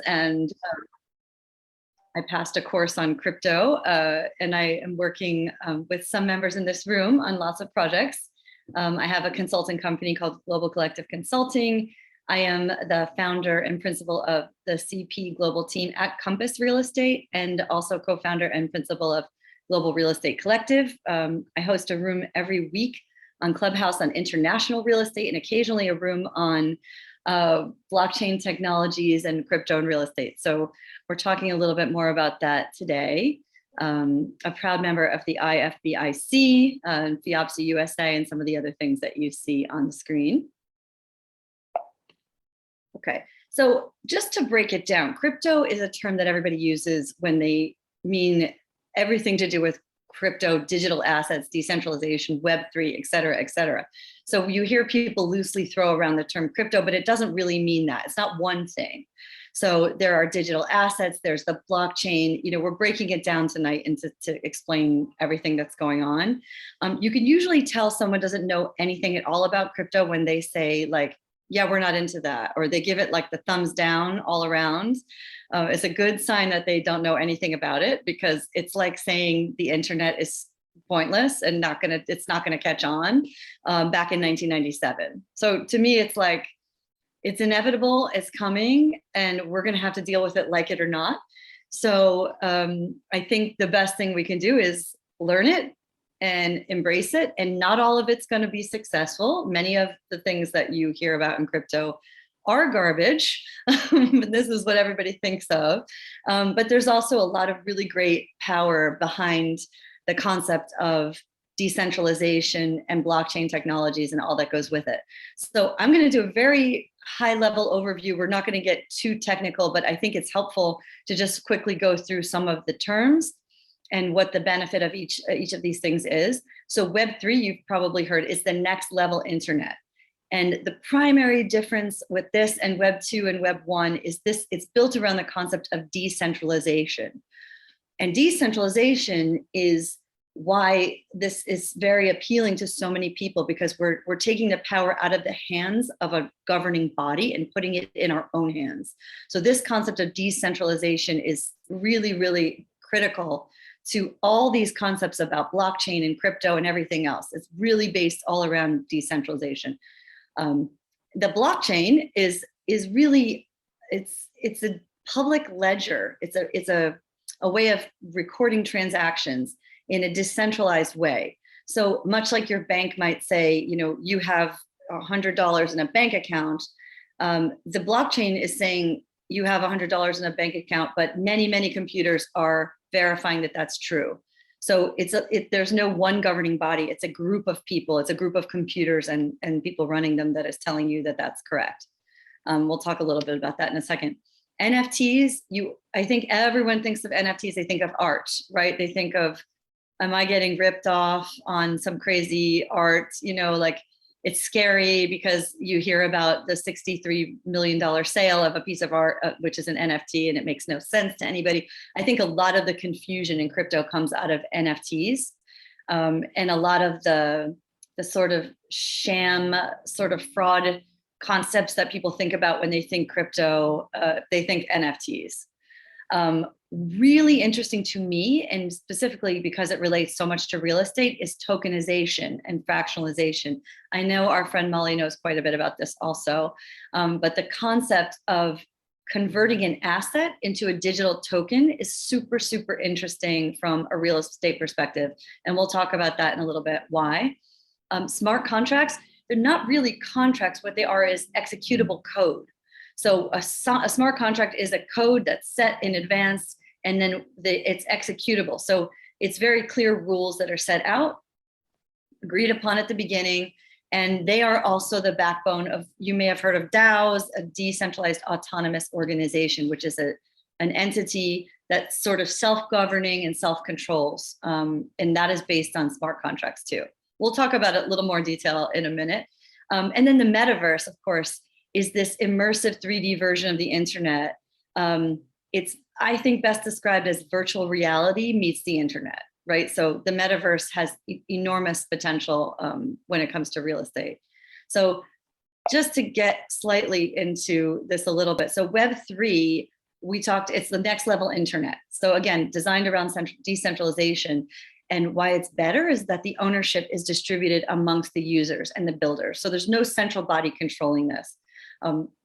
and I passed a course on crypto, and I am working with some members in this room on lots of projects. I have a consulting company called Global Collective Consulting. I am the founder and principal of the CP Global team at Compass Real Estate, and also co-founder and principal of Global Real Estate Collective. I host a room every week on Clubhouse on international real estate, and occasionally a room on blockchain technologies and crypto and real estate. So we're talking a little bit more about that today. A proud member of the IFBIC, FIOPSI USA, and some of the other things that you see on the screen. Okay, so just to break it down, crypto is a term that everybody uses when they mean everything to do with crypto, digital assets, decentralization, Web3, et cetera, et cetera. So you hear people loosely throw around the term crypto, but it doesn't really mean that. It's not one thing. So there are digital assets, there's the blockchain. You know, we're breaking it down tonight to explain everything that's going on. You can usually tell someone doesn't know anything at all about crypto when they say like, yeah, we're not into that, or they give it like the thumbs down all around. It's a good sign that they don't know anything about it, because it's like saying the internet is pointless and it's not gonna catch on back in 1997. So to me, it's like, it's inevitable, it's coming, and we're gonna have to deal with it like it or not. So I think the best thing we can do is learn it and embrace it. And not all of it's going to be successful. Many of the things that you hear about in crypto are garbage. This is what everybody thinks of. But there's also a lot of really great power behind the concept of decentralization and blockchain technologies and all that goes with it. So I'm going to do a very high level overview. We're not going to get too technical, but I think it's helpful to just quickly go through some of the terms and what the benefit of each of these things is. So Web3, you've probably heard, is the next level internet. And the primary difference with this and Web2 and Web1 is it's built around the concept of decentralization. And decentralization is why this is very appealing to so many people, because we're taking the power out of the hands of a governing body and putting it in our own hands. So this concept of decentralization is really, really critical to all these concepts about blockchain and crypto and everything else. It's really based all around decentralization. The blockchain is really, it's a public ledger. It's a way of recording transactions in a decentralized way. So much like your bank might say, you know, you have $100 in a bank account, the blockchain is saying you have $100 in a bank account, but many, many computers are verifying that that's true. So there's no one governing body. It's a group of people. It's a group of computers and people running them that is telling you that that's correct. We'll talk a little bit about that in a second. NFTs, I think everyone thinks of NFTs, they think of art, right? They think of, am I getting ripped off on some crazy art? You know, like, it's scary because you hear about the $63 million sale of a piece of art, which is an NFT, and it makes no sense to anybody. I think a lot of the confusion in crypto comes out of NFTs, and a lot of the sort of sham, sort of fraud concepts that people think about when they think crypto, they think NFTs. Really interesting to me, and specifically because it relates so much to real estate, is tokenization and fractionalization. I know our friend Molly knows quite a bit about this also, but the concept of converting an asset into a digital token is super, super interesting from a real estate perspective. And we'll talk about that in a little bit, why. Smart contracts, they're not really contracts. What they are is executable code. So a smart contract is a code that's set in advance, and then it's executable. So it's very clear rules that are set out, agreed upon at the beginning, and they are also the backbone of, you may have heard of DAOs, a decentralized autonomous organization, which is an entity that's sort of self-governing and self-controls, and that is based on smart contracts too. We'll talk about it in a little more detail in a minute. And then the metaverse, of course, is this immersive 3D version of the internet. It's, I think, best described as virtual reality meets the internet, right? So the metaverse has enormous potential when it comes to real estate. So just to get slightly into this a little bit. So Web3 it's the next level internet. So again, designed around decentralization. And why it's better is that the ownership is distributed amongst the users and the builders. So there's no central body controlling this.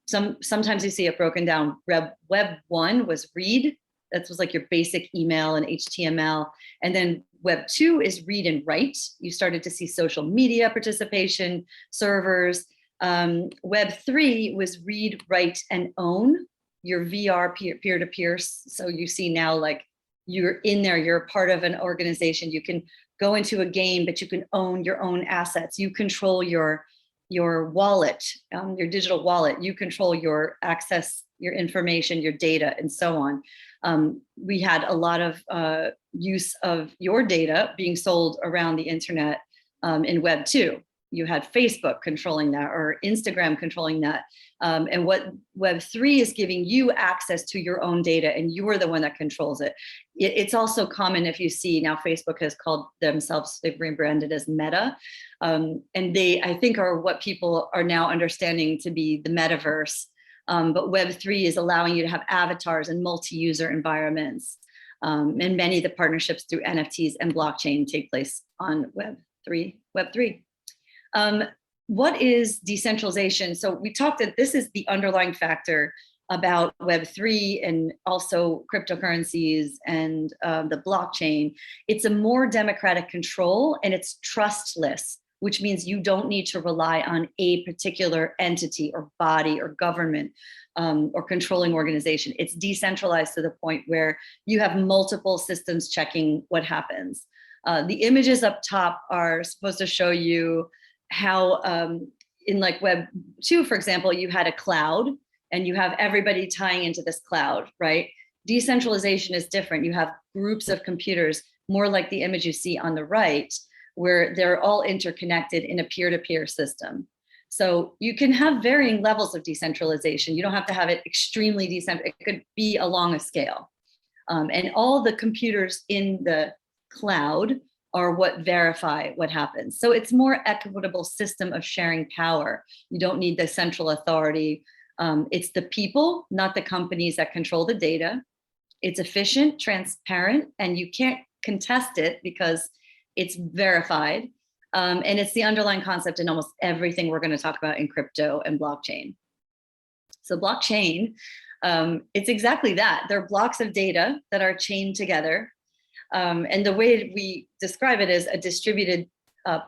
Sometimes you see it broken down. Web 1 was read. That was like your basic email and HTML. And then Web 2 is read and write. You started to see social media participation, servers. Web 3 was read, write, and own, your VR peer-to-peer. So you see now, like, you're in there, you're a part of an organization. You can go into a game, but you can own your own assets. You control your wallet, your digital wallet. You control your access, your information, your data, and so on. We had a lot of use of your data being sold around the internet in Web 2. You had Facebook controlling that, or Instagram controlling that. And what Web 3 is giving you access to your own data, and you are the one that controls it. It's also common, if you see now, Facebook has called themselves, they've rebranded as Meta. And they, I think, are what people are now understanding to be the Metaverse. But Web 3 is allowing you to have avatars and multi-user environments. And many of the partnerships through NFTs and blockchain take place on Web 3. What is decentralization? So we talked that this is the underlying factor about Web 3 and also cryptocurrencies and the blockchain. It's a more democratic control, and it's trustless, which means you don't need to rely on a particular entity or body or government or controlling organization. It's decentralized to the point where you have multiple systems checking what happens. The images up top are supposed to show you how in like Web 2, for example, you had a cloud and you have everybody tying into this cloud, right? Decentralization is different. You have groups of computers, more like the image you see on the right, where they're all interconnected in a peer-to-peer system. So you can have varying levels of decentralization. You don't have to have it extremely decentralized. It could be along a scale. And all the computers in the cloud are what verify what happens. So it's more equitable system of sharing power. You don't need the central authority. It's the people, not the companies, that control the data. It's efficient, transparent, and you can't contest it because it's verified. And it's the underlying concept in almost everything we're going to talk about in crypto and blockchain. So blockchain, it's exactly that. They're blocks of data that are chained together. And the way we describe it is a distributed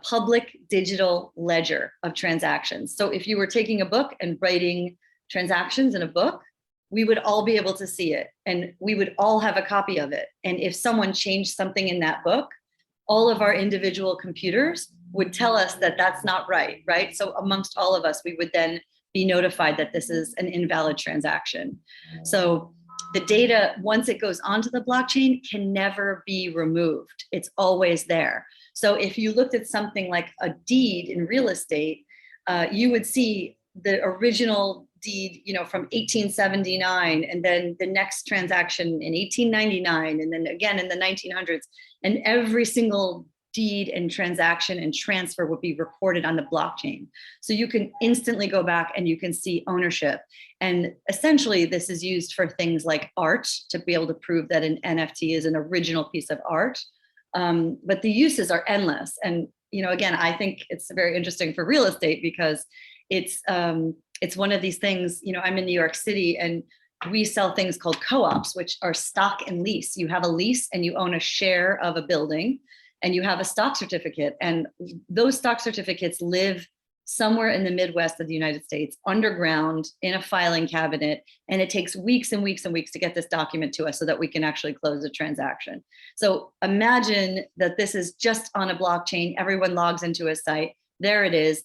public digital ledger of transactions. So if you were taking a book and writing transactions in a book, we would all be able to see it, and we would all have a copy of it. And if someone changed something in that book, all of our individual computers would tell us that that's not right, right? So amongst all of us, we would then be notified that this is an invalid transaction. So the data, once it goes onto the blockchain, can never be removed. It's always there. So if you looked at something like a deed in real estate, you would see the original deed, from 1879, and then the next transaction in 1899, and then again in the 1900s, and every single deed and transaction and transfer would be recorded on the blockchain. So you can instantly go back and you can see ownership. And essentially this is used for things like art, to be able to prove that an NFT is an original piece of art. But the uses are endless. And, again, I think it's very interesting for real estate because it's one of these things, I'm in New York City and we sell things called co-ops, which are stock and lease. You have a lease and you own a share of a building, and you have a stock certificate, and those stock certificates live somewhere in the Midwest of the United States, underground in a filing cabinet, and it takes weeks and weeks and weeks to get this document to us so that we can actually close the transaction. So imagine that this is just on a blockchain. Everyone logs into a site. There it is.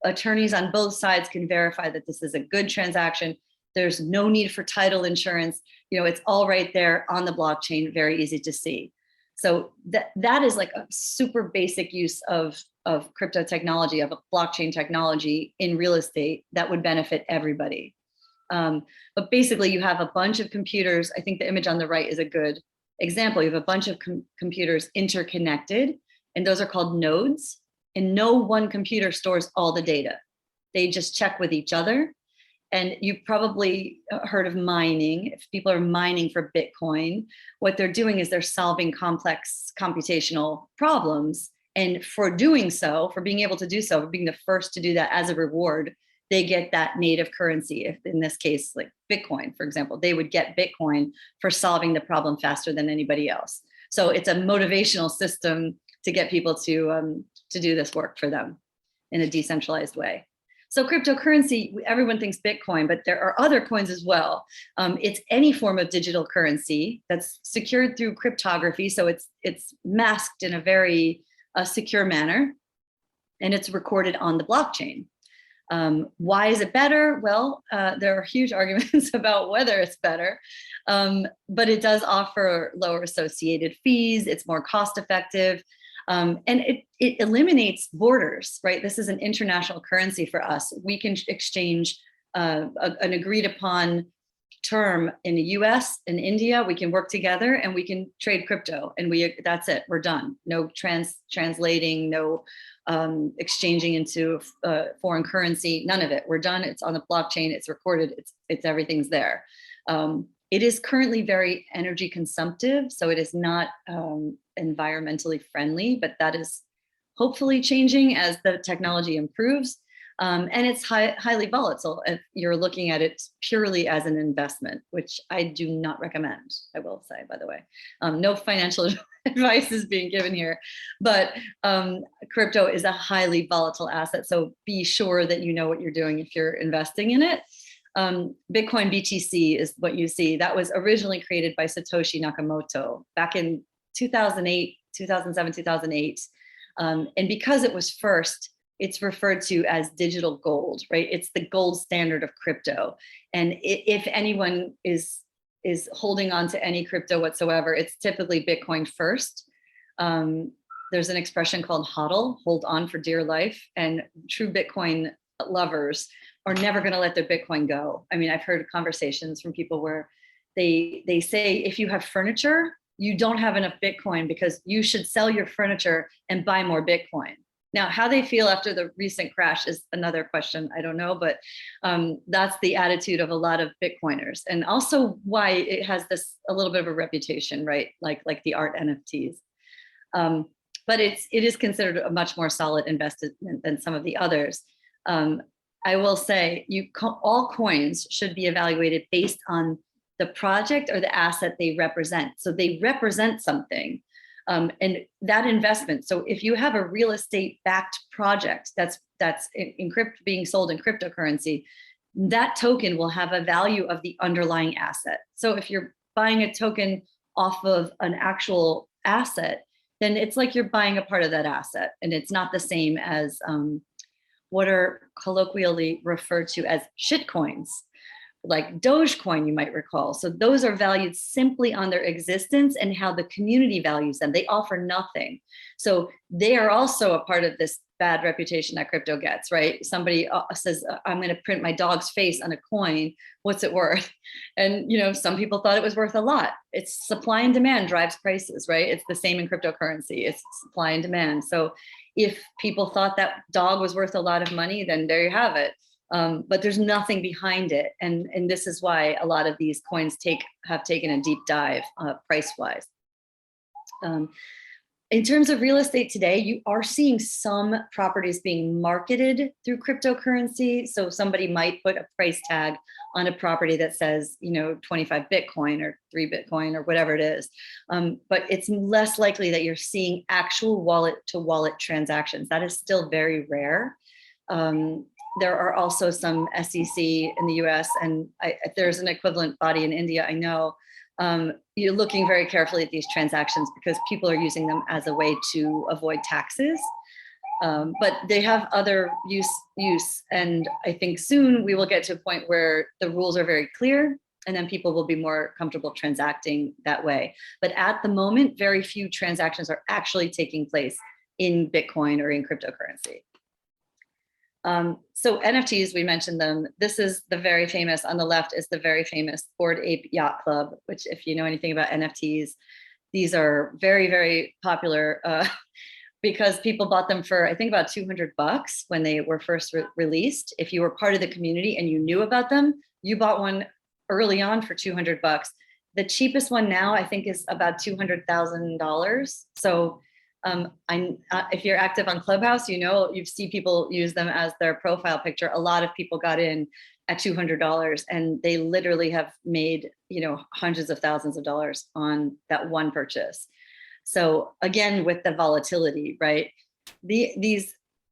Attorneys on both sides can verify that this is a good transaction. There's no need for title insurance. It's all right there on the blockchain, very easy to see. So that is like a super basic use of crypto technology, of a blockchain technology in real estate that would benefit everybody. But basically you have a bunch of computers. I think the image on the right is a good example. You have a bunch of computers interconnected, and those are called nodes. And no one computer stores all the data. They just check with each other. And you probably heard of mining. If people are mining for Bitcoin, what they're doing is they're solving complex computational problems. And for doing so, for being able to do so, for being the first to do that as a reward, they get that native currency. If in this case, like Bitcoin, for example, they would get Bitcoin for solving the problem faster than anybody else. So it's a motivational system to get people to do this work for them in a decentralized way. So cryptocurrency, everyone thinks Bitcoin, but there are other coins as well. It's any form of digital currency that's secured through cryptography. So it's masked in a very secure manner, and it's recorded on the blockchain. Why is it better? Well, there are huge arguments about whether it's better, but it does offer lower associated fees. It's more cost effective. And it eliminates borders, right? This is an international currency for us. We can exchange an agreed upon term in the US and India. We can work together and we can trade crypto, and that's it, we're done. No translating, no exchanging into foreign currency, none of it. We're done. It's on the blockchain, it's recorded, it's everything's there. It is currently very energy consumptive, so it is not environmentally friendly, but that is hopefully changing as the technology improves. And it's highly volatile if you're looking at it purely as an investment, which I do not recommend, I will say, by the way. No financial advice is being given here, but crypto is a highly volatile asset. So be sure that you know what you're doing if you're investing in it. Bitcoin BTC is what you see. That was originally created by Satoshi Nakamoto back in 2007, 2008. And because it was first, it's referred to as digital gold, right? It's the gold standard of crypto. And if anyone is holding on to any crypto whatsoever, it's typically Bitcoin first. There's an expression called HODL, hold on for dear life. And true Bitcoin lovers are never going to let their Bitcoin go. I mean, I've heard conversations from people where they say, if you have furniture, you don't have enough Bitcoin because you should sell your furniture and buy more Bitcoin. Now, how they feel after the recent crash is another question. I don't know, but that's the attitude of a lot of Bitcoiners, and also why it has a little bit of a reputation, right? Like the art NFTs. But it is considered a much more solid investment than some of the others. I will say all coins should be evaluated based on the project or the asset they represent. So they represent something. And that investment. So if you have a real estate backed project that's being sold in cryptocurrency, that token will have a value of the underlying asset. So if you're buying a token off of an actual asset, then it's like you're buying a part of that asset, and it's not the same as what are colloquially referred to as shit coins, like Dogecoin, you might recall. So those are valued simply on their existence and how the community values them. They offer nothing. So they are also a part of this bad reputation that crypto gets, right? Somebody says, I'm going to print my dog's face on a coin. What's it worth? And, some people thought it was worth a lot. It's supply and demand drives prices, right? It's the same in cryptocurrency. It's supply and demand. So if people thought that dog was worth a lot of money, then there you have it. But there's nothing behind it. And this is why a lot of these coins have taken a deep dive price-wise. In terms of real estate today, you are seeing some properties being marketed through cryptocurrency. So somebody might put a price tag on a property that says, 25 Bitcoin or 3 Bitcoin or whatever it is. But it's less likely that you're seeing actual wallet-to-wallet transactions. That is still very rare. There are also some SEC in the US, and there's an equivalent body in India, I know. You're looking very carefully at these transactions because people are using them as a way to avoid taxes. But they have other use. And I think soon we will get to a point where the rules are very clear, and then people will be more comfortable transacting that way. But at the moment, very few transactions are actually taking place in Bitcoin or in cryptocurrency. So NFTs, we mentioned them. This is the very famous, on the left is the very famous Bored Ape Yacht Club, which if you know anything about NFTs, these are very, very popular because people bought them for, I think, about $200 when they were first released. If you were part of the community and you knew about them, you bought one early on for $200. The cheapest one now, I think, is about $200,000. So if you're active on Clubhouse, you see people use them as their profile picture. A lot of people got in at $200, and they literally have made, hundreds of thousands of dollars on that one purchase. So again, with the volatility, right? The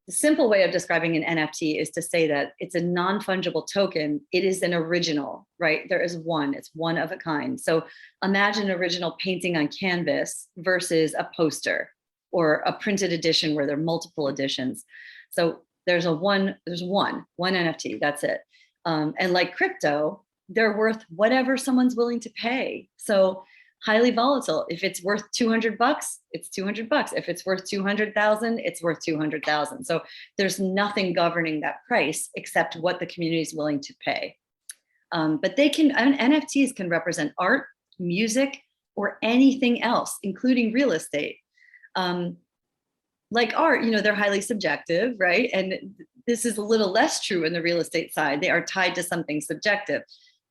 simple way of describing an NFT is to say that it's a non-fungible token. It is an original, right? There is one, it's one of a kind. So imagine an original painting on canvas versus a poster or a printed edition where there are multiple editions. So there's one NFT, that's it. And like crypto, they're worth whatever someone's willing to pay. So highly volatile. If it's worth $200, it's $200. If it's worth 200,000, it's worth 200,000. So there's nothing governing that price except what the community is willing to pay. But NFTs can represent art, music, or anything else, including real estate. Like art, they're highly subjective, right? And this is a little less true in the real estate side. They are tied to something subjective,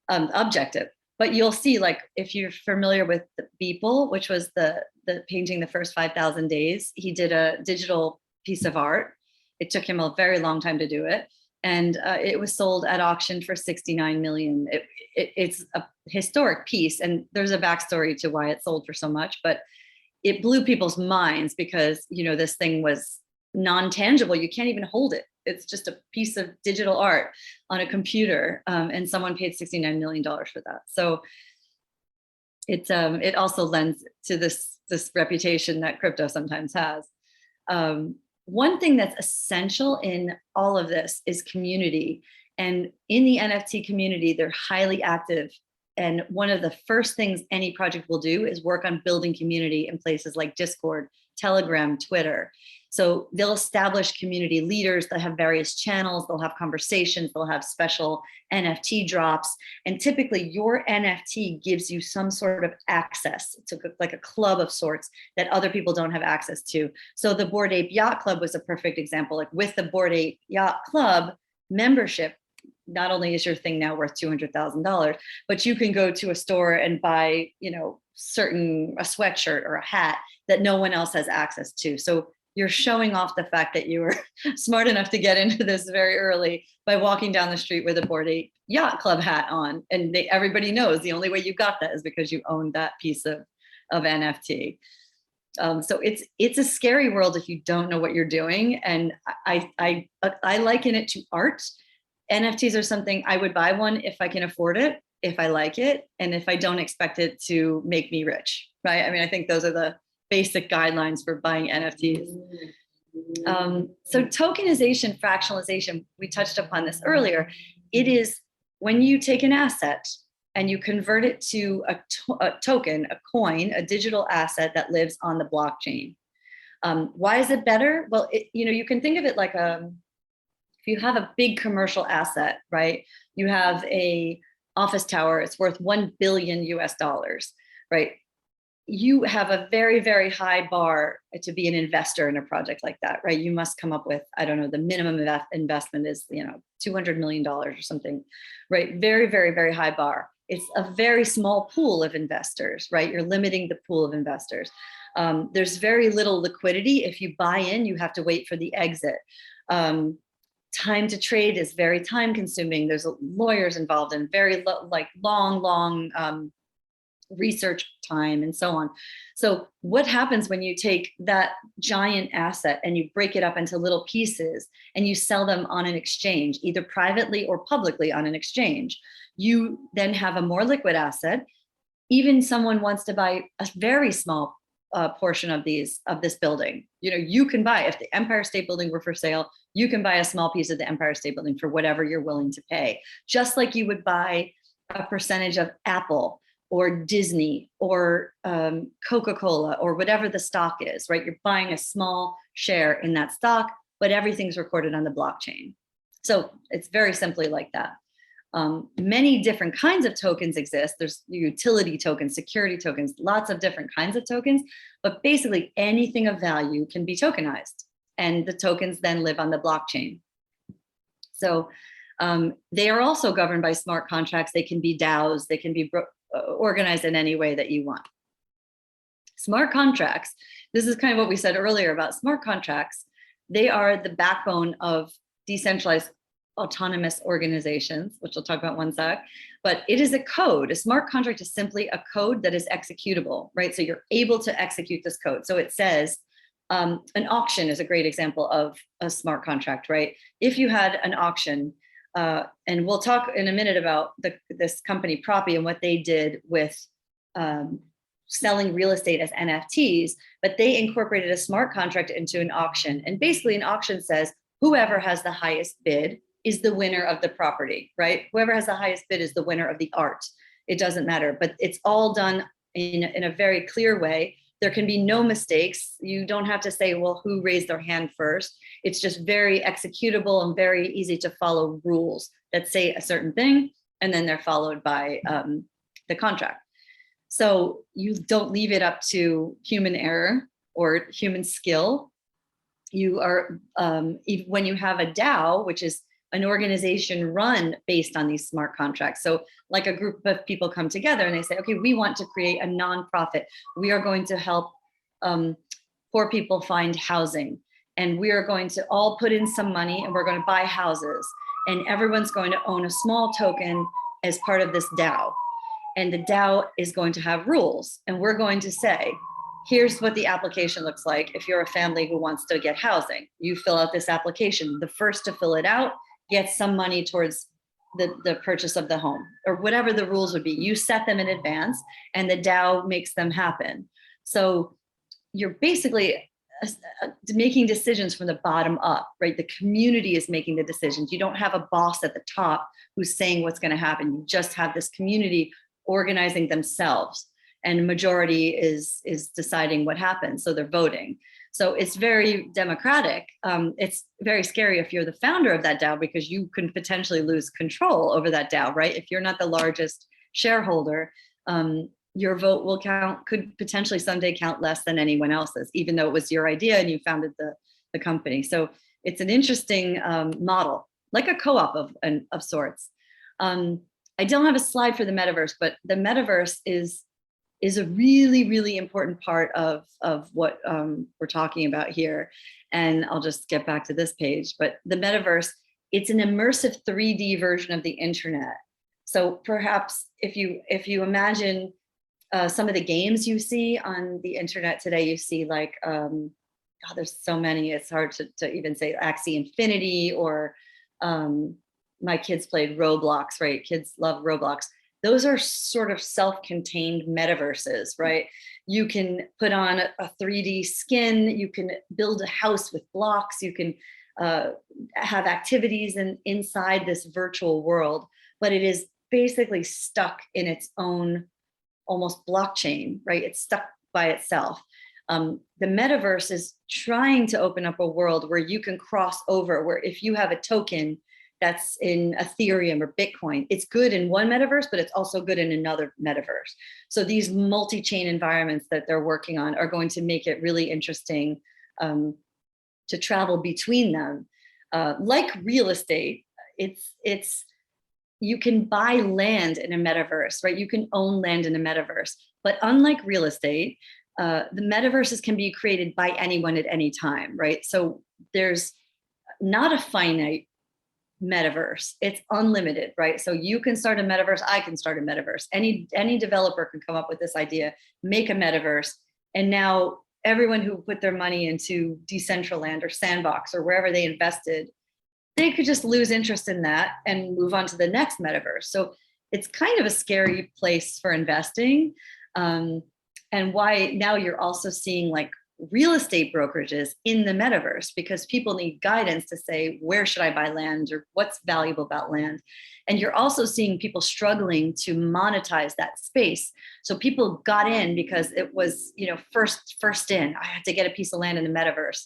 objective. But you'll see, like, if you're familiar with the Beeple, which was the painting The First 5,000 Days, he did a digital piece of art. It took him a very long time to do it. And it was sold at auction for 69 million. It's a historic piece. And there's a backstory to why it sold for so much, but it blew people's minds because, this thing was non-tangible. You can't even hold it. It's just a piece of digital art on a computer, and someone paid $69 million for that. So it also lends to this reputation that crypto sometimes has. One thing that's essential in all of this is community. And in the NFT community, they're highly active. And one of the first things any project will do is work on building community in places like Discord, Telegram, Twitter. So they'll establish community leaders that have various channels, they'll have conversations, they'll have special NFT drops. And typically your NFT gives you some sort of access to like a club of sorts that other people don't have access to. So the Bored Ape Yacht Club was a perfect example. Like with the Bored Ape Yacht Club membership, not only is your thing now worth $200,000, but you can go to a store and buy, a sweatshirt or a hat that no one else has access to. So you're showing off the fact that you were smart enough to get into this very early by walking down the street with a Bored Ape Yacht Club hat on. And everybody knows the only way you got that is because you owned that piece of NFT. So it's a scary world if you don't know what you're doing. And I liken it to art. NFTs are something I would buy one if I can afford it, if I like it, and if I don't expect it to make me rich, right? I mean, I think those are the basic guidelines for buying NFTs. So tokenization, fractionalization, we touched upon this earlier. It is when you take an asset and you convert it to a token, a coin, a digital asset that lives on the blockchain. Why is it better? Well, you can think of it like if you have a big commercial asset, right? You have a office tower, it's worth $1 billion US, right? You have a very, very high bar to be an investor in a project like that, right? You must come up with, I don't know, the minimum investment is, $200 million or something, right? Very, very, very high bar. It's a very small pool of investors, right? You're limiting the pool of investors. There's very little liquidity. If you buy in, you have to wait for the exit. Time to trade is very time consuming. There's lawyers involved and very long research time and so on. So what happens when you take that giant asset and you break it up into little pieces and you sell them on an exchange, either privately or publicly on an exchange? You then have a more liquid asset. Even someone wants to buy a very small portion of this building. You can buy, if the Empire State Building were for sale, you can buy a small piece of the Empire State Building for whatever you're willing to pay. Just like you would buy a percentage of Apple or Disney or Coca-Cola or whatever the stock is, right? You're buying a small share in that stock, but everything's recorded on the blockchain. So it's very simply like that. Many different kinds of tokens exist. There's utility tokens, security tokens, lots of different kinds of tokens, but basically anything of value can be tokenized, and the tokens then live on the blockchain. So they are also governed by smart contracts. They can be DAOs, they can be organized in any way that you want. Smart contracts, this is kind of what we said earlier about smart contracts. They are the backbone of decentralized autonomous organizations, which we'll talk about one sec, but it is a code. A smart contract is simply a code that is executable, right? So you're able to execute this code. So it says, an auction is a great example of a smart contract, right? If you had an auction, and we'll talk in a minute about this company Proppy and what they did with selling real estate as NFTs, but they incorporated a smart contract into an auction. And basically an auction says, whoever has the highest bid is the winner of the property, right? Whoever has the highest bid is the winner of the art. It doesn't matter, but it's all done in a very clear way. There can be no mistakes. You don't have to say, well, who raised their hand first? It's just very executable and very easy to follow rules that say a certain thing, and then they're followed by the contract. So you don't leave it up to human error or human skill. You are, when you have a DAO, which is an organization run based on these smart contracts. So like a group of people come together and they say, okay, we want to create a nonprofit. We are going to help poor people find housing. And we are going to all put in some money and we're going to buy houses. And everyone's going to own a small token as part of this DAO. And the DAO is going to have rules. And we're going to say, here's what the application looks like if you're a family who wants to get housing. You fill out this application. The first to fill it out gets some money towards the purchase of the home, or whatever the rules would be. You set them in advance and the DAO makes them happen. So you're basically making decisions from the bottom up, right? The community is making the decisions. You don't have a boss at the top who's saying what's going to happen. You just have this community organizing themselves, and majority is deciding what happens. So they're voting. So it's very democratic. It's very scary if you're the founder of that DAO, because you can potentially lose control over that DAO, right? If you're not the largest shareholder, your vote will could potentially someday count less than anyone else's, even though it was your idea and you founded the company. So it's an interesting model, like a co-op of sorts. I don't have a slide for the metaverse, but the metaverse is a really, really important part of what we're talking about here. And I'll just get back to this page, but the metaverse, it's an immersive 3D version of the internet. So perhaps if you imagine some of the games you see on the internet today, you see like, God, there's so many, it's hard to even say Axie Infinity, or my kids played Roblox, right? Kids love Roblox. Those are sort of self-contained metaverses, right? You can put on a 3D skin, you can build a house with blocks, you can have activities inside this virtual world, but it is basically stuck in its own almost blockchain, right? It's stuck by itself. The metaverse is trying to open up a world where you can cross over, where if you have a token that's in Ethereum or Bitcoin, it's good in one metaverse, but it's also good in another metaverse. So these multi-chain environments that they're working on are going to make it really interesting to travel between them. Like real estate, you can buy land in a metaverse, right? You can own land in a metaverse, but unlike real estate, the metaverses can be created by anyone at any time, right? So there's not a finite metaverse, it's unlimited, right? So you can start a metaverse, I can start a metaverse. Any developer can come up with this idea, make a metaverse, and now everyone who put their money into Decentraland or Sandbox or wherever they invested, they could just lose interest in that and move on to the next metaverse. So it's kind of a scary place for investing. And why now you're also seeing like real estate brokerages in the metaverse, because people need guidance to say, where should I buy land, or what's valuable about land? And you're also seeing people struggling to monetize that space. So people got in because it was, first in. I had to get a piece of land in the metaverse,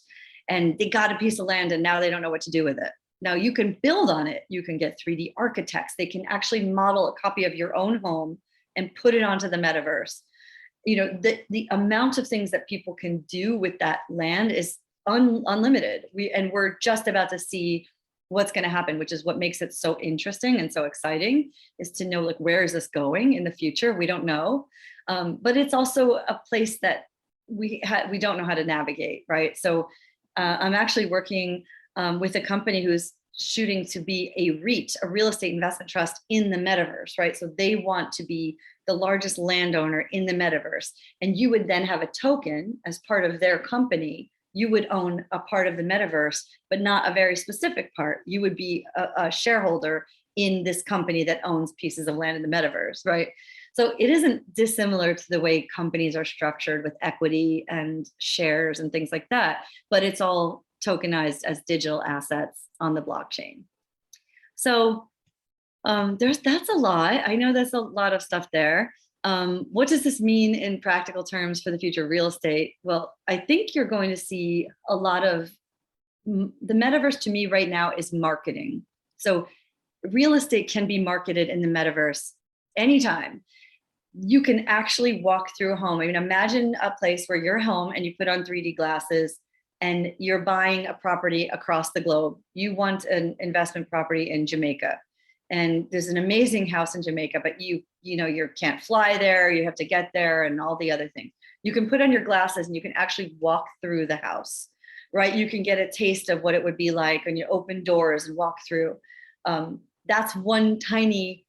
and they got a piece of land and now they don't know what to do with it. Now you can build on it. You can get 3D architects. They can actually model a copy of your own home and put it onto the metaverse. You know, the amount of things that people can do with that land is unlimited. We're just about to see what's going to happen, which is what makes it so interesting and so exciting, is to know, like, where is this going in the future? We don't know. But it's also a place that we don't know how to navigate, right? So I'm actually working with a company who's shooting to be a REIT, a real estate investment trust, in the metaverse, right? So they want to be the largest landowner in the metaverse. And you would then have a token as part of their company. You would own a part of the metaverse, but not a very specific part. You would be a shareholder in this company that owns pieces of land in the metaverse, right? So it isn't dissimilar to the way companies are structured with equity and shares and things like that, but it's all tokenized as digital assets on the blockchain. So that's a lot. I know there's a lot of stuff there. What does this mean in practical terms for the future of real estate? Well, I think you're going to see a lot of the metaverse. To me right now is marketing. So real estate can be marketed in the metaverse anytime. You can actually walk through a home. I mean, imagine a place where you're home and you put on 3D glasses and you're buying a property across the globe. You want an investment property in Jamaica, and there's an amazing house in Jamaica, but you can't fly there. You have to get there and all the other things. You can put on your glasses and you can actually walk through the house, right? You can get a taste of what it would be like when you open doors and walk through. That's one tiny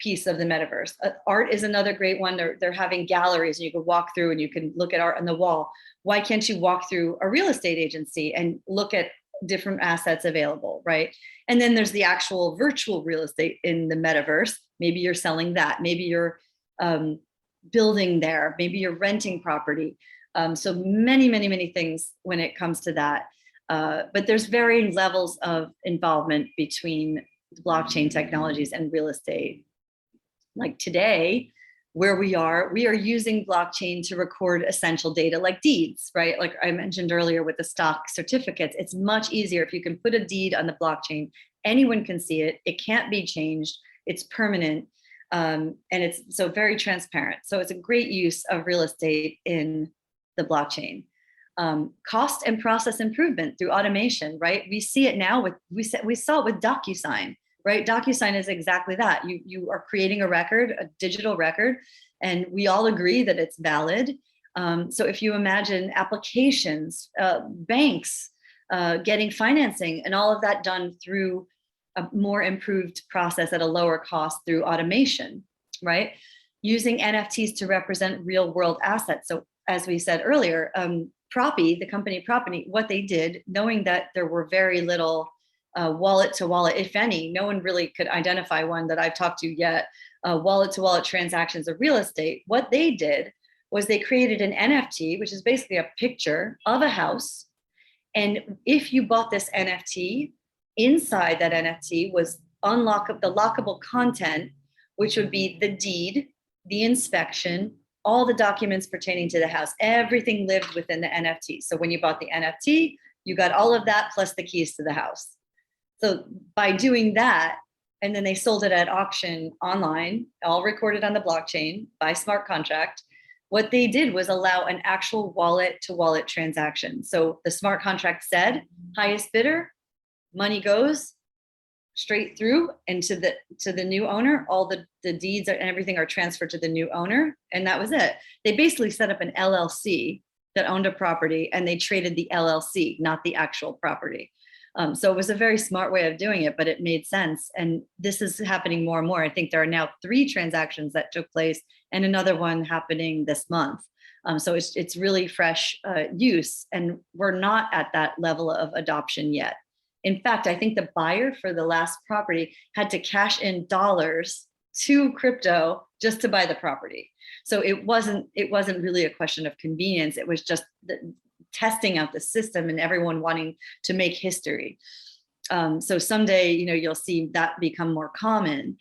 piece of the metaverse. Art is another great one. They're having galleries and you can walk through and you can look at art on the wall. Why can't you walk through a real estate agency and look at different assets available, right? And then there's the actual virtual real estate in the metaverse. Maybe you're selling that. Maybe you're building there. Maybe you're renting property. So many things when it comes to that. But there's varying levels of involvement between blockchain technologies and real estate. Like today, where we are using blockchain to record essential data like deeds, right? Like I mentioned earlier with the stock certificates, it's much easier if you can put a deed on the blockchain. Anyone can see it. It can't be changed. It's permanent. And it's so very transparent. So it's a great use of real estate in the blockchain. Cost and process improvement through automation, right? We see it now we saw it with DocuSign. Right? DocuSign is exactly that. You are creating a record, a digital record, and we all agree that it's valid. So if you imagine applications, banks, getting financing, and all of that done through a more improved process at a lower cost through automation, right? Using NFTs to represent real world assets. So as we said earlier, the company Property, what they did, knowing that there were very little wallet to wallet, if any, no one really could identify one that I've talked to yet, wallet to wallet transactions of real estate. What they did was they created an NFT, which is basically a picture of a house. And if you bought this NFT, inside that NFT was the lockable content, which would be the deed, the inspection, all the documents pertaining to the house. Everything lived within the NFT. So when you bought the NFT, you got all of that plus the keys to the house. So by doing that, and then they sold it at auction online, all recorded on the blockchain by smart contract, what they did was allow an actual wallet to wallet transaction. So the smart contract said, highest bidder, money goes straight through and to the new owner. All the deeds and everything are transferred to the new owner. And that was it. They basically set up an LLC that owned a property, and they traded the LLC, not the actual property. So it was a very smart way of doing it, but it made sense. And this is happening more and more. I think there are now 3 transactions that took place and another one happening this month. So it's really fresh use, and we're not at that level of adoption yet. In fact, I think the buyer for the last property had to cash in dollars to crypto just to buy the property. So it wasn't really a question of convenience. It was just testing out the system and everyone wanting to make history. So someday, you'll see that become more common.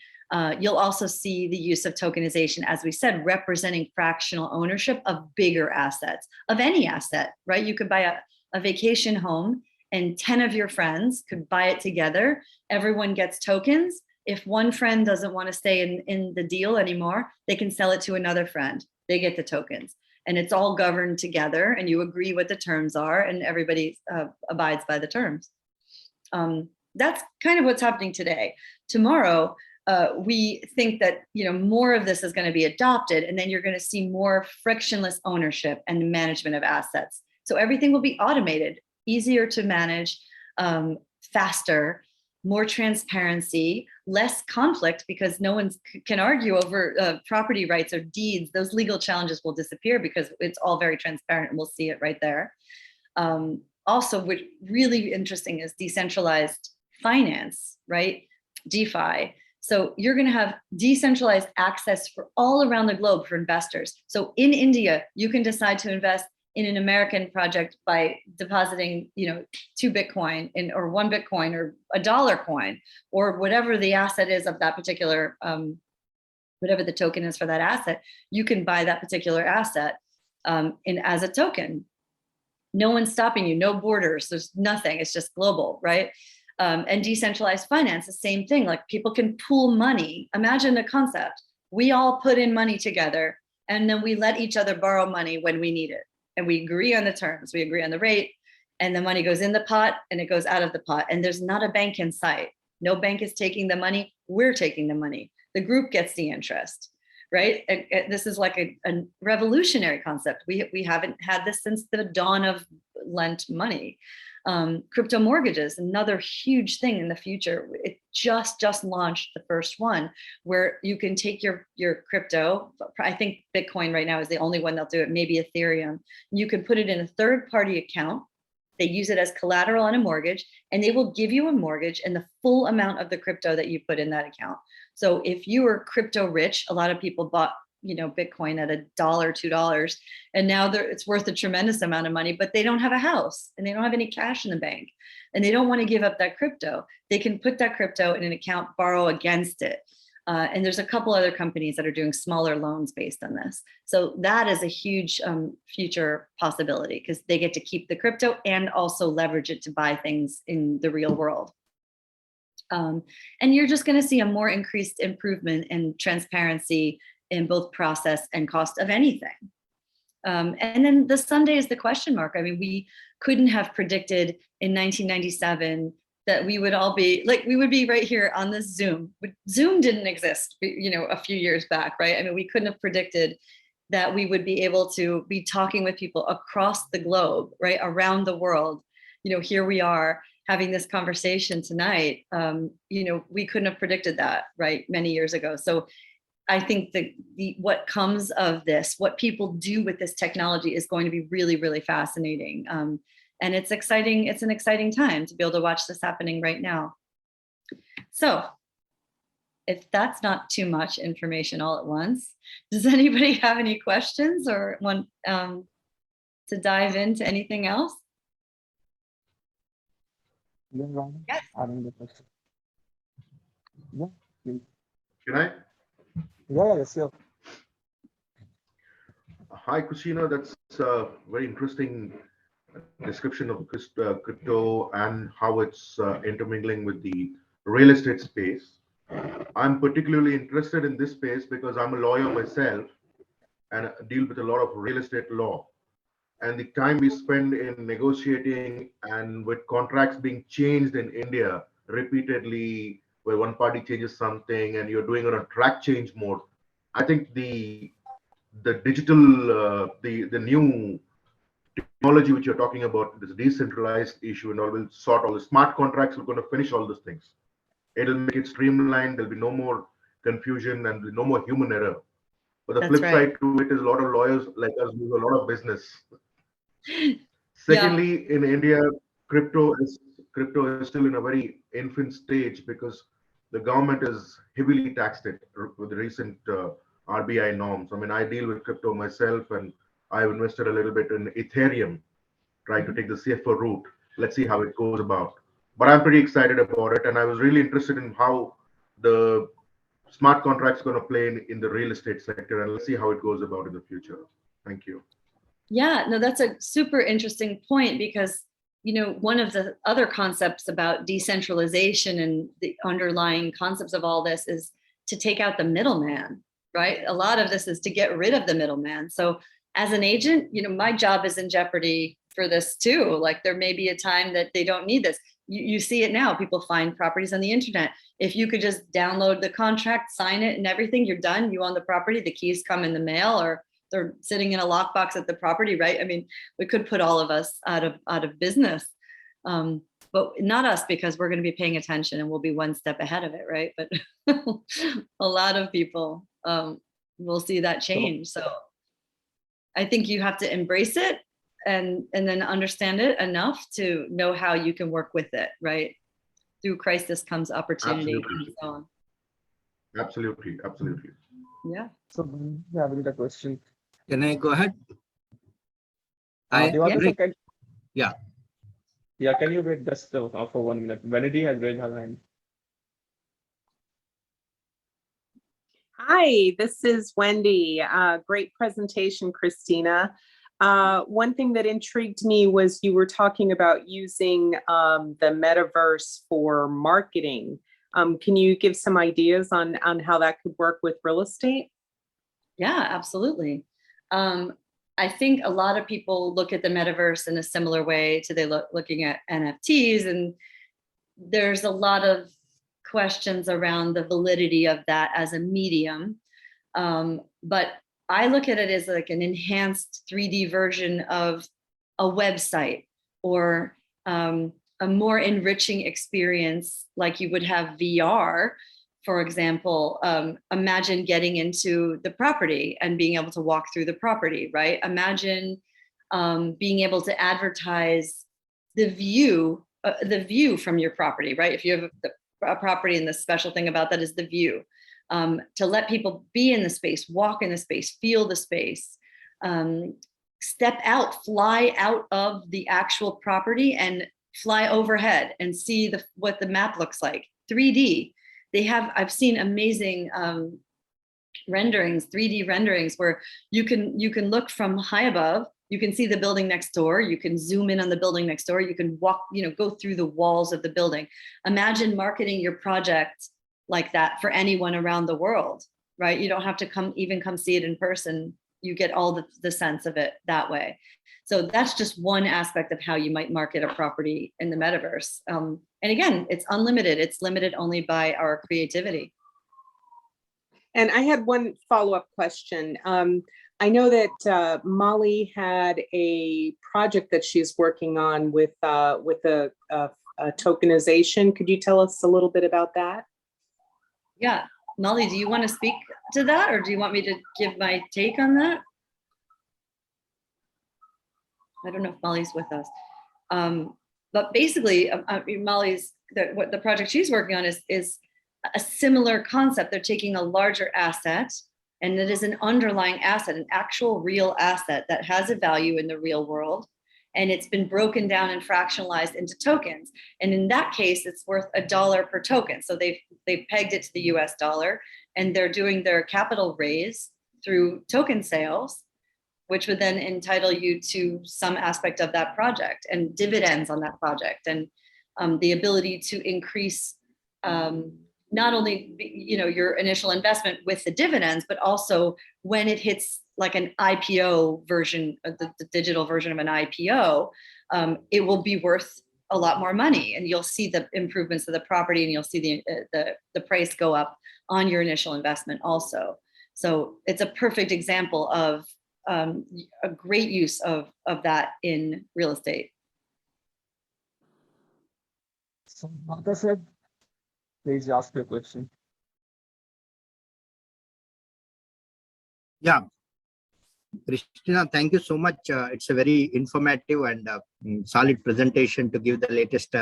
You'll also see the use of tokenization, as we said, representing fractional ownership of bigger assets, of any asset, right? You could buy a vacation home and 10 of your friends could buy it together. Everyone gets tokens. If one friend doesn't want to stay in the deal anymore, they can sell it to another friend. They get the tokens. And it's all governed together, and you agree what the terms are, and everybody abides by the terms. That's kind of what's happening today. Tomorrow, we think that more of this is going to be adopted, and then you're going to see more frictionless ownership and management of assets. So everything will be automated, easier to manage, faster, more transparency, less conflict, because no one can argue over property rights or deeds. Those legal challenges will disappear because it's all very transparent, and we'll see it right there. Also, what's really interesting is decentralized finance, right? DeFi. So you're going to have decentralized access for all around the globe for investors. So in India, you can decide to invest in an American project by depositing, 2 Bitcoin or 1 Bitcoin or $1 coin, or whatever the asset is of that particular, whatever the token is for that asset. You can buy that particular asset as a token. No one's stopping you, no borders, there's nothing, it's just global, right? And decentralized finance, the same thing. Like, people can pool money. Imagine the concept. We all put in money together, and then we let each other borrow money when we need it. And we agree on the terms, we agree on the rate, and the money goes in the pot and it goes out of the pot. And there's not a bank in sight. No bank is taking the money, we're taking the money. The group gets the interest, right? And this is like a revolutionary concept. We haven't had this since the dawn of lent money. Crypto mortgages, another huge thing in the future. It just launched the first one, where you can take your crypto. I think Bitcoin right now is the only one they'll do it, maybe Ethereum. You can put it in a third-party account. They use it as collateral on a mortgage, and they will give you a mortgage and the full amount of the crypto that you put in that account. So if you were crypto rich, a lot of people bought Bitcoin at $1, $2, and now it's worth a tremendous amount of money, but they don't have a house and they don't have any cash in the bank, and they don't want to give up that crypto. They can put that crypto in an account, borrow against it. And there's a couple other companies that are doing smaller loans based on this. So that is a huge future possibility, because they get to keep the crypto and also leverage it to buy things in the real world. And you're just going to see a more increased improvement in transparency in both process and cost of anything. And then the Sunday is the question mark. I mean, we couldn't have predicted in 1997 that we would all be like, we would be right here on this Zoom. Zoom didn't exist, a few years back, right? I mean, we couldn't have predicted that we would be able to be talking with people across the globe, right? Around the world. Here we are having this conversation tonight. We couldn't have predicted that, right? Many years ago. So I think that what comes of this, what people do with this technology, is going to be really, really fascinating. And it's exciting. It's an exciting time to be able to watch this happening right now. So if that's not too much information all at once, does anybody have any questions or want to dive into anything else? Yes. Yeah, please. Can I? Yeah, sure. Hi, Christina. That's a very interesting description of crypto and how it's intermingling with the real estate space. I'm particularly interested in this space because I'm a lawyer myself and deal with a lot of real estate law. And the time we spend in negotiating and with contracts being changed in India repeatedly, where one party changes something and you're doing it on a track change mode. I think the digital, the new technology which you're talking about, this decentralized issue and all, will sort all the smart contracts are going to finish all those things. It'll make it streamlined. There'll be no more confusion and no more human error. But the flip side to it is a lot of lawyers like us lose a lot of business. Secondly, in India, crypto is still in a very infant stage because the government is heavily taxed it with the recent RBI norms. I mean, I deal with crypto myself, and I've invested a little bit in Ethereum, trying to take the safer route. Let's see how it goes about. But I'm pretty excited about it, and I was really interested in how the smart contracts going to play in the real estate sector, and let's see how it goes about in the future. Thank you. Yeah, no, that's a super interesting point, because one of the other concepts about decentralization and the underlying concepts of all this is to take out the middleman, right? A lot of this is to get rid of the middleman. So as an agent, my job is in jeopardy for this too. Like there may be a time that they don't need this. You see it now. People find properties on the internet. If you could just download the contract, sign it and everything, you're done. You own the property. The keys come in the mail or they're sitting in a lockbox at the property, right? I mean, we could put all of us out of business, but not us, because we're going to be paying attention and we'll be one step ahead of it, right? But a lot of people will see that change. So I think you have to embrace it and then understand it enough to know how you can work with it, right? Through crisis comes opportunity. Absolutely. And so on. Absolutely. Yeah. So yeah, having the question. Can I go ahead? Diwakar, sir, Yeah. Yeah, can you wait just for 1 minute? Vanity has raised her hand. Hi, this is Wendy. Great presentation, Christina. One thing that intrigued me was you were talking about using the metaverse for marketing. Can you give some ideas on how that could work with real estate? Yeah, absolutely. I think a lot of people look at the metaverse in a similar way to looking at NFTs, and there's a lot of questions around the validity of that as a medium. But I look at it as like an enhanced 3D version of a website or a more enriching experience like you would have VR. For example, imagine getting into the property and being able to walk through the property, right? Imagine being able to advertise the view from your property, right? If you have a property and the special thing about that is the view, to let people be in the space, walk in the space, feel the space, step out, fly out of the actual property and fly overhead and see what the map looks like, 3D. I've seen amazing renderings, 3D renderings, where you can look from high above, you can see the building next door, you can zoom in on the building next door, you can walk, go through the walls of the building. Imagine marketing your project like that for anyone around the world, right? You don't have to come see it in person. You get all the sense of it that way. So that's just one aspect of how you might market a property in the metaverse. And again, it's unlimited. It's limited only by our creativity. And I had one follow-up question. I know that Molly had a project that she's working on with a tokenization. Could you tell us a little bit about that? Yeah, Molly, do you want to speak to that, or do you want me to give my take on that? I don't know if Molly's with us. But basically, what the project she's working on is a similar concept. They're taking a larger asset, and it is an underlying asset, an actual real asset that has a value in the real world. And it's been broken down and fractionalized into tokens. And in that case, it's worth $1 per token. So they've pegged it to the US dollar, and they're doing their capital raise through token sales, which would then entitle you to some aspect of that project and dividends on that project, and the ability to increase not only your initial investment with the dividends, but also when it hits like an IPO version, the digital version of an IPO, it will be worth a lot more money, and you'll see the improvements of the property, and you'll see the price go up on your initial investment also. So it's a perfect example of a great use of that in real estate. So Martha said, please ask your question. Yeah. Christina, thank you so much. It's a very informative and solid presentation to give the latest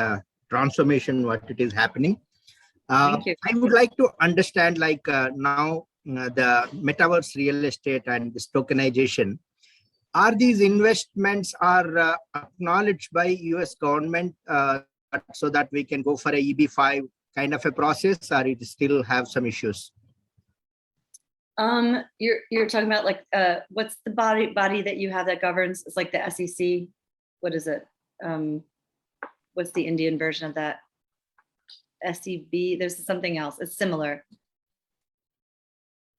transformation, what it is happening. Thank you. I would like to understand, now the metaverse real estate and this tokenization, are these investments are acknowledged by US government so that we can go for a EB5 kind of a process, or it still have some issues? You're talking about like what's the body that you have that governs? It's like the SEC. What is it? what's the Indian version of that? SEB, there's something else, it's similar.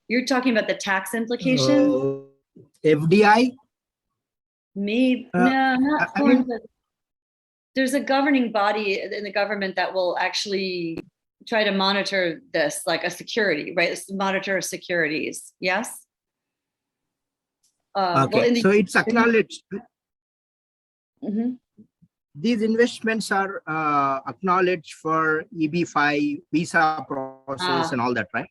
You're talking about the tax implications? FDI? Maybe, Uh, no, not I mean- there's a governing body in the government that will actually try to monitor this, like a security, right? It's monitor securities, yes? Well, Okay, in the, so it's acknowledged. Mhm. These investments are acknowledged for EB5 visa process and all that, right?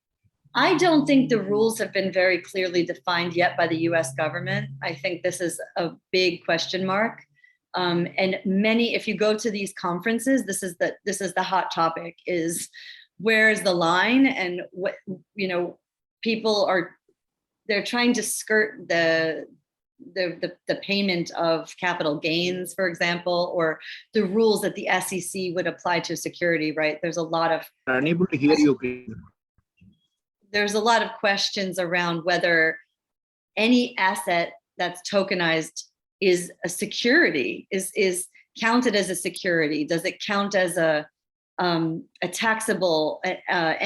I don't think the rules have been very clearly defined yet by the US government. I think this is a big question mark. And many, if you go to these conferences, this is the hot topic, is where is the line, and what, you know, people are, they're trying to skirt the payment of capital gains, for example, or the rules that the SEC would apply to security, right? There's a lot of, Unable to hear you. there's a lot of questions around whether any asset that's tokenized is a security, is counted as a security. Does it count as a taxable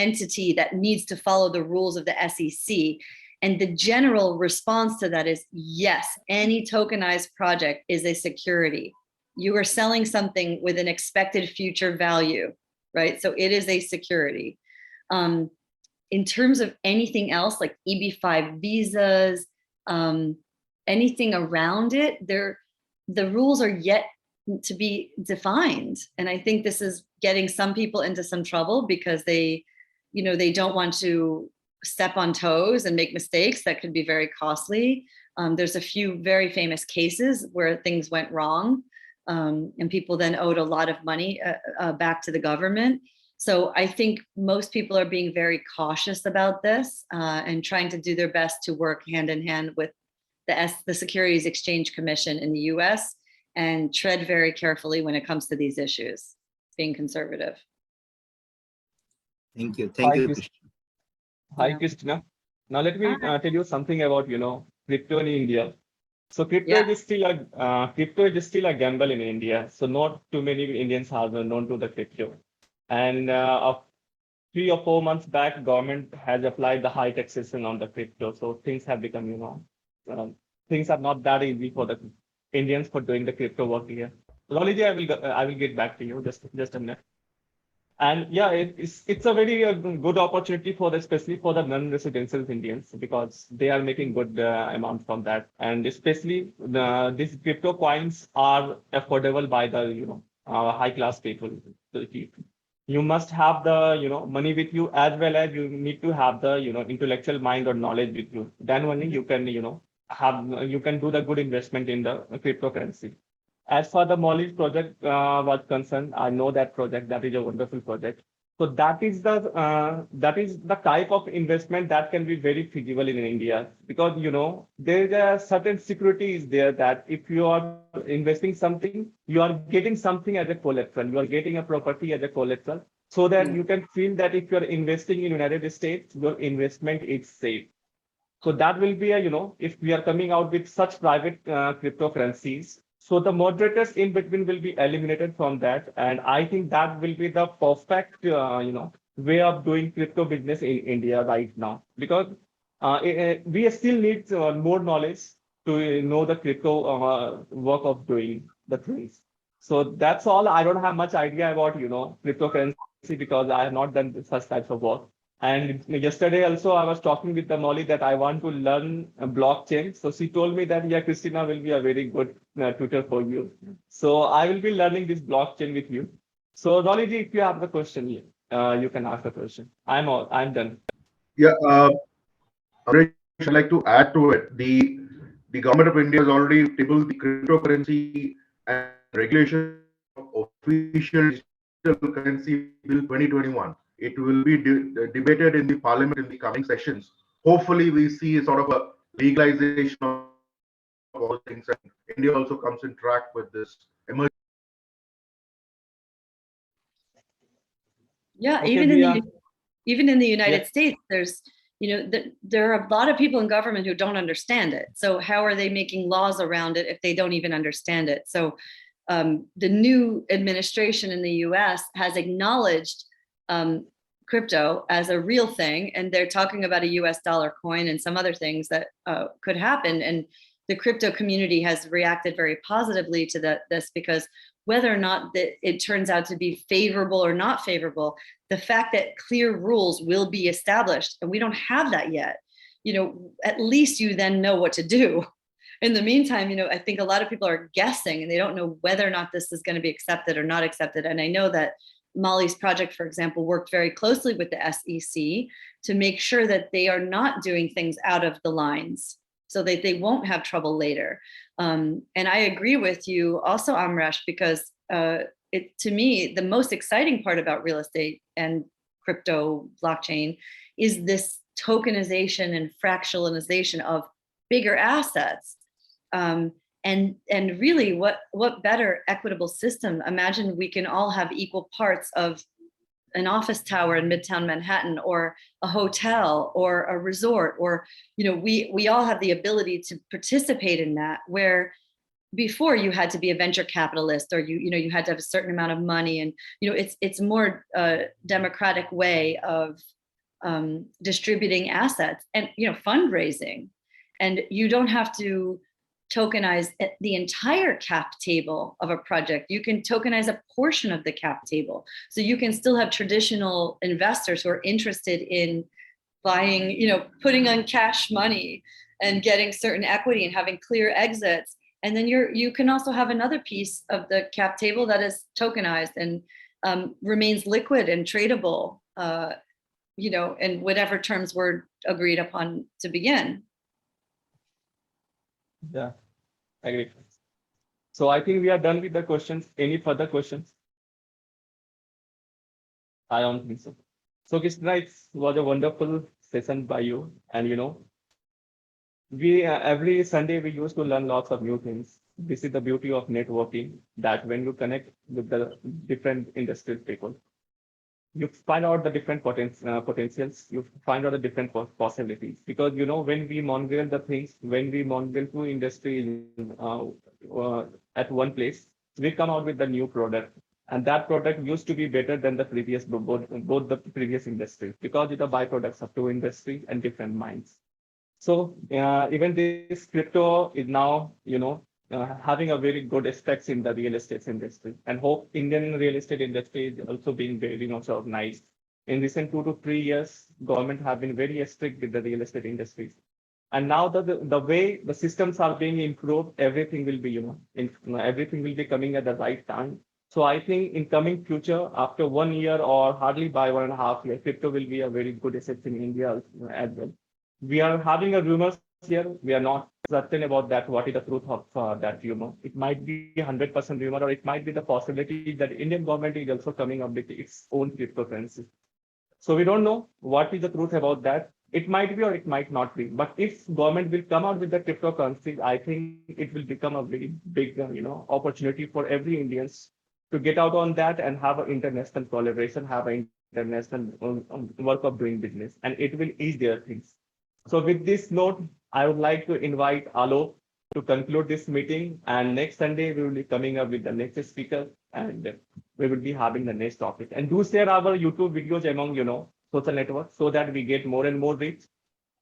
entity that needs to follow the rules of the SEC? And the general response to that is yes, any tokenized project is a security. You are selling something with an expected future value, right? So it is a security. In terms of anything else like EB5 visas, anything around it, the rules are yet to be defined. And I think this is getting some people into some trouble because they, you know, they don't want to step on toes and make mistakes that could be very costly. There's a few very famous cases where things went wrong, and people then owed a lot of money back to the government. So I think most people are being very cautious about this and trying to do their best to work hand in hand with the Securities Exchange Commission in the US and tread very carefully when it comes to these issues, being conservative. Thank you. Thank you. Hi, Yeah. Christina. Now let me Hi. tell you something about, you know, crypto in India. So crypto Yeah. is still a gamble in India. So not too many Indians are known to the crypto. And 3 or 4 months back, government has applied the high taxation on the crypto. So things have become, you know, things are not that easy for the Indians for doing the crypto work here. Loliji, I will get back to you just a minute. And yeah, it's a very good opportunity for especially for the non-residential Indians because they are making good amount from that, and especially these crypto coins are affordable by the high class people. So you must have the money with you, as well as you need to have the intellectual mind or knowledge with you. Then only you can you can do the good investment in the cryptocurrency. As far the Molly's project was concerned, I know that project. That is a wonderful project. So that is the type of investment that can be very feasible in India, because there is a certain security is there that if you are investing something, you are getting something as a collateral. You are getting a property as a collateral, so that you can feel that if you are investing in United States, your investment is safe. So that will be if we are coming out with such private cryptocurrencies, so the moderators in between will be eliminated from that. And I think that will be the perfect, way of doing crypto business in India right now, because we still need more knowledge to know the crypto work of doing the things. So that's all. I don't have much idea about, cryptocurrency because I have not done such types of work. And yesterday also I was talking with the Molly that I want to learn blockchain. So she told me that, yeah, Christina will be a very good tutor for you. So I will be learning this blockchain with you. So Molly ji, if you have the question, you can ask the question. I'm done. Yeah, Amresh, I'd like to add to it. The government of India has already tabled the cryptocurrency and regulation of official digital currency bill 2021. It will be debated in the parliament in the coming sessions. Hopefully, we see sort of a legalization of all things, and India also comes in track with this emerging. Yeah, Okay, even in the United Yeah. States, there's there are a lot of people in government who don't understand it. So how are they making laws around it if they don't even understand it? So the new administration in the US has acknowledged crypto as a real thing, and they're talking about a US dollar coin and some other things that could happen. And the crypto community has reacted very positively to this, because whether or not that it turns out to be favorable or not favorable, the fact that clear rules will be established, and we don't have that yet, at least you then know what to do. In the meantime, I think a lot of people are guessing, and they don't know whether or not this is going to be accepted or not accepted. And I know that Molly's project, for example, worked very closely with the SEC to make sure that they are not doing things out of the lines, so that they won't have trouble later. And I agree with you also, Amresh, because to me, the most exciting part about real estate and crypto blockchain is this tokenization and fractionalization of bigger assets. And really, what better equitable system? Imagine we can all have equal parts of an office tower in Midtown Manhattan, or a hotel, or a resort, or we all have the ability to participate in that, where before you had to be a venture capitalist, or you had to have a certain amount of money, and it's more democratic way of distributing assets and fundraising, and you don't have to tokenize the entire cap table of a project. You can tokenize a portion of the cap table. So you can still have traditional investors who are interested in buying, putting on cash money and getting certain equity and having clear exits. And then you can also have another piece of the cap table that is tokenized and remains liquid and tradable, in whatever terms were agreed upon to begin. Yeah, I agree. So I think we are done with the questions. Any further questions? I don't think so. So Krishna, it was a wonderful session by you. And we every Sunday we used to learn lots of new things. This is the beauty of networking, that when you connect with the different industry people, you find out the different potentials, you find out the different possibilities. Because when we mongrel the things, when we mongrel two industries at one place, we come out with the new product, and that product used to be better than the previous both the previous industries, because it's the byproducts of two industries and different minds. So even this crypto is now having a very good aspects in the real estate industry, and hope Indian real estate industry is also being very organized. In recent 2 to 3 years, government have been very strict with the real estate industries. And now the way the systems are being improved, everything will be, everything will be coming at the right time. So I think in coming future, after 1 year or hardly by 1.5 years, crypto will be a very good asset in India as well. We are having a rumors here. We are not certain about that. What is the truth of that rumor? It might be 100% rumor, or it might be the possibility that Indian government is also coming up with its own cryptocurrency. So we don't know what is the truth about that. It might be or it might not be. But if government will come out with the cryptocurrency, I think it will become a very big, opportunity for every Indians to get out on that and have an international collaboration, have an international work of doing business, and it will ease their things. So with this note, I would like to invite Alok to conclude this meeting, and next Sunday we will be coming up with the next speaker, and we will be having the next topic. And do share our YouTube videos among social networks, so that we get more and more reach,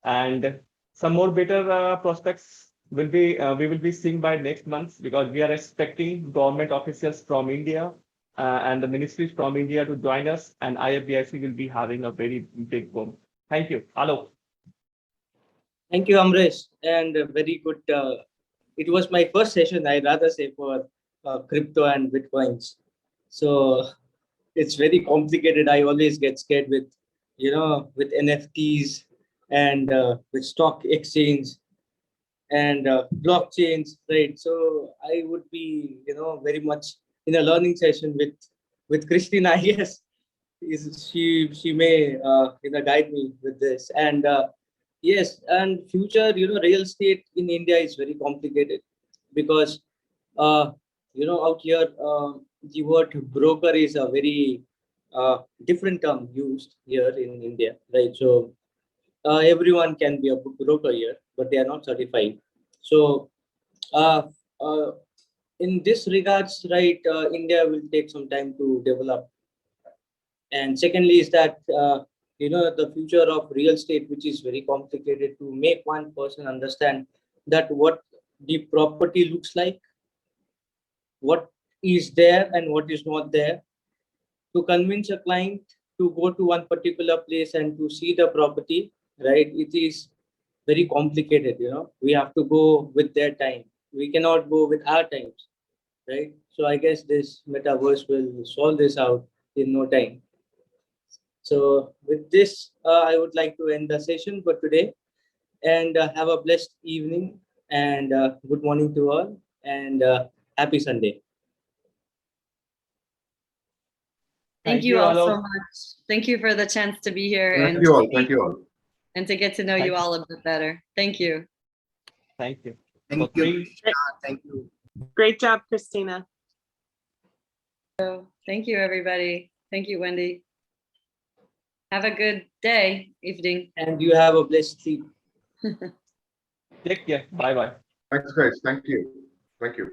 and some more better prospects will be we will be seeing by next month, because we are expecting government officials from India and the ministries from India to join us, and IFBIC will be having a very big boom. Thank you, Alok. Thank you, Amresh, and very good. It was my first session, I'd rather say, for crypto and Bitcoins. So it's very complicated. I always get scared with, with NFTs and with stock exchange and blockchains, right? So I would be, very much in a learning session with Christina. Yes, she may, guide me with this. And yes, and future, real estate in India is very complicated, because, out here, the word broker is a very different term used here in India, right? So everyone can be a broker here, but they are not certified. So in this regards, right, India will take some time to develop. And secondly is that, the future of real estate, which is very complicated, to make one person understand that what the property looks like, what is there and what is not there, to convince a client to go to one particular place and to see the property, right? It is very complicated, we have to go with their time. We cannot go with our times, right? So I guess this metaverse will solve this out in no time. So with this, I would like to end the session for today, and have a blessed evening, and good morning to all, and happy Sunday. Thank you all so much. Thank you for the chance to be here Thank you all. Thank you all. and to get to know you all a bit better. Thank you. Thank you. Thank you. Thank you. Great job, Christina. So, thank you, everybody. Thank you, Wendy. Have a good day, evening. And you have a blessed sleep. Take care. Bye-bye. Thanks, guys. Thank you. Thank you.